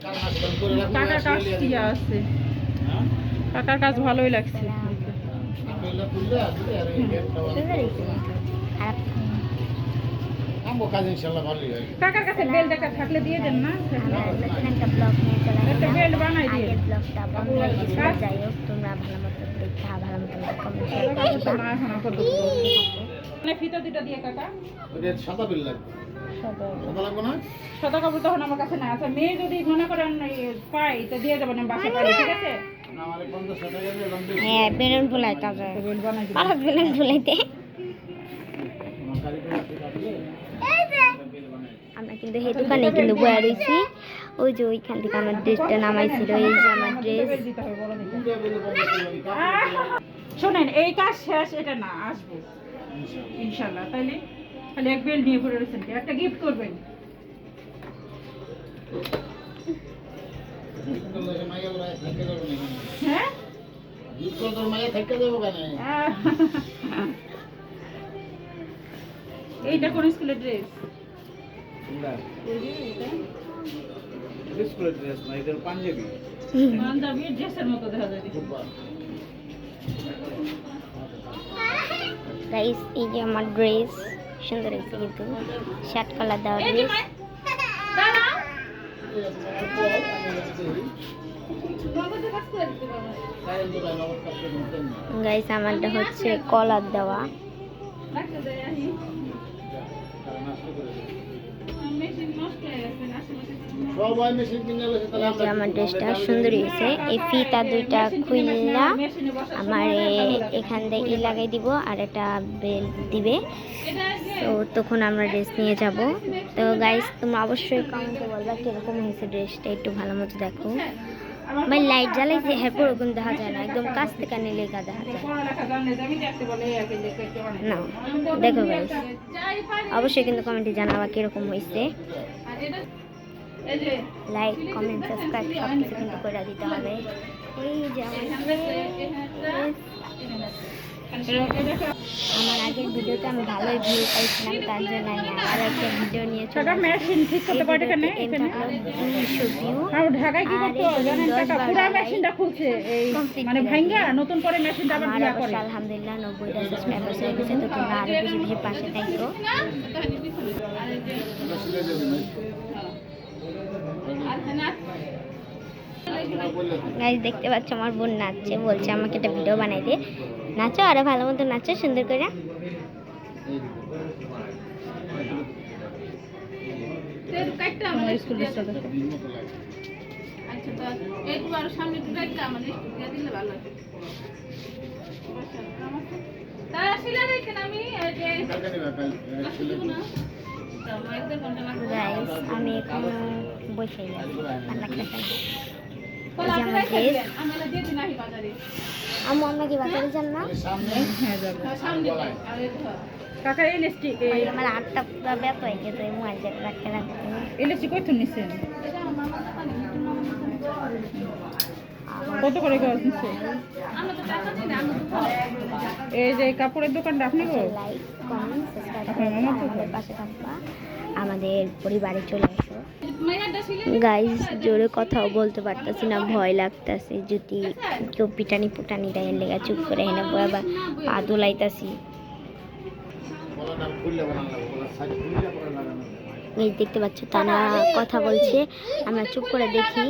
কাকার কাজ ঠিক আছে, কাকার কাজ ভালোই লাগছে। কাকার কাছে বেল্ট একটা থাকলে দিয়ে দেন না, একটা বেল্ট বানাই দিয়ে। যাই হোক, তোমরা ভালো মতো দেখা, ভালো মতো ফিতা দুটা দিয়ে কাকা সাদা বিল লাগবে, সাদা লাগবে না? সাদা কাপড় তখন আমার কাছে না আছে। মেয়ে যদি মনে করেন পাই তো দিয়ে যাবেন বাসা পাই, ঠিক আছে? হ্যাঁ, বেলুন ফুলাই তাজা বেল্ট বানাই দিবেন। আর বেলুন ফুলাইতে আমরা কিন্তু সেই দোকানে কিন্তু বয়া রয়েছি। ওই যে ওইখান থেকে আমার ড্রেসটা নামাইছিল, এই যে আমার ড্রেস। শোনেন, এই কাজ শেষ, এটা না আসবো ইনশাল্লাহ। তাইলে খালি এক বেল্ট নিয়ে পড়ে রয়েছেন, একটা গিফট করবেন। হ্যাঁ, এইটা কোন স্কুলের ড্রেস? পাঞ্জাবি ড্রেসের মতো দেখা যায়। গাইস, এই যে আমার ড্রেস সুন্দর হয়েছে, কিন্তু শার্ট কালার দেওয়া ড্রেস। গাইস, আমারটা হচ্ছে কলার দেওয়া। আমার ড্রেসটা সুন্দর হয়েছে। এই ফিতা দুইটা খুইলা আমার এখান থেকে লাগাই দিব, আর একটা বেল্ট দিবে। তো তখন আমরা ড্রেস নিয়ে যাব। তো গাইস, তোমরা অবশ্যই কমেন্টে বলবা কিরকম হয়েছে ড্রেসটা, একটু ভালো মতো দেখো। ভাই লাইট জ্বালাইছে, হ্যাঁ ওরকম দেখা যায় না, একদম কাছ থেকে নিলে গা দেখা যায় না। দেখো গাইস, অবশ্যই কিন্তু কমেন্টে জানাবা কিরকম হয়েছে। লাইক, কমেন্ট, সাবস্ক্রাইব সব কিছু কিন্তু করে দিতে হবে। এই যে আমার আগের ভিডিওতে আমি ভালোই ভিউ পাইছিলাম, তার জন্য আমি আবার একটা ভিডিও নিয়ে চলে আসলাম। মেশিন ঠিক করতে পারে কেন? 200 ভিউ। আর ঢাকায় কি করতে জানেন কাকা, পুরো মেশিনটা খুলছে, এই মানে ভাঙা নতুন করে মেশিনটা আবার দিয়া করে। আলহামদুলিল্লাহ 90টা সাবস্ক্রাইবার হয়ে গেছে। তো তোমরা আরো বেশি বেশি পাশে থাকো। গাইস, দেখতে পাচ্ছ আমার বোন নাচছে, বলছে আমাকে একটা ভিডিও বানাই দে। নাচো, আরো ভালো মতো নাচো সুন্দর করে। গাইস, আমি এখন বসে আছি, ভালো লাগতেছে না। আম্মু, আমরা কি বাজারে যান না? কাকা এই লিস্টি আমার হাতটা পুরো ব্যথা হয়ে গেছে, মোবাইল রাখতে রাখতে। এই লিস্টি কইতুন নিছেন? কত করে গাছ নিচ্ছে? এই যে কাপড়ের দোকানটা আপনি গো? লাইক, কমেন্ট, সাবস্ক্রাইব আমাদের পাশে থাকবা, আমাদের পরিবারে চলে আসো। গাইস, জোরে কথাও বলতে পারতেছি না, ভয় লাগতেছে যদি কেউ পিটানি পুটানি দেয়, লেগা চুপ করে এনে বয়া পা দোলাইতাছি। এই দেখতে পাচ্ছ, তারা কথা বলছে, আমরা চুপ করে দেখি।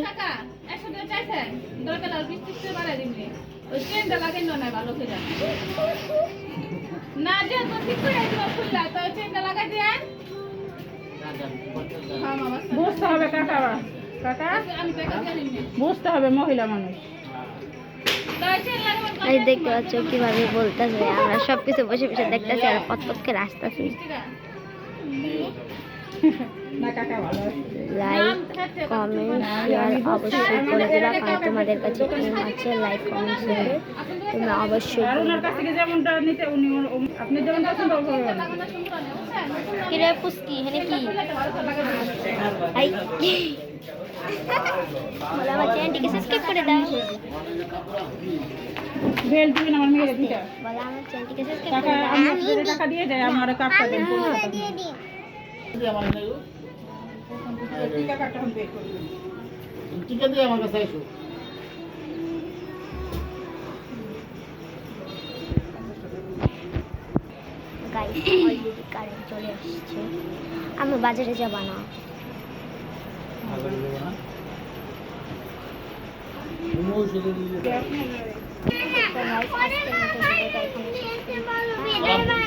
বুঝতে হবে কাকা, কাকা বুঝতে হবে, মহিলা মানুষ। এই দেখতে পাচ্ছ কিভাবে বলতেছে, আমরা সবকিছু বসে বসে দেখতেছি আর পথপথকে আসতেছি। লাইক, কমেন্ট, শেয়ার অবশ্যই করে দেবা, কারণ তোমাদের কাছে টিম আছে। লাইক, কমেন্ট, শেয়ার তোমরা অবশ্যই। কি রে পুস্কি, হেনে কি আই বলে আমার চ্যানেলটিকে সাবস্ক্রাইব করে দাও। বেল দিবেন আমার মেয়ের দুইটা। বলে আমার চ্যানেলটিকে সাবস্ক্রাইব টাকা করে দাও। আমি টাকা দিয়ে দেয়, আমার কাপটা দেন। দিয়ে দিন। টিকা কাটটা বের করে দিন। টিকা দিয়ে আমার কাছে এসো। গাইস অলরেডি কারেন্ট চলে আসছে। আমি বাজারে যাব না। আগে দেবো না। তুমি ওষুধ দিয়ে তো গাইস আজকের মতো ভিডিওটা এখানে শেষ করি।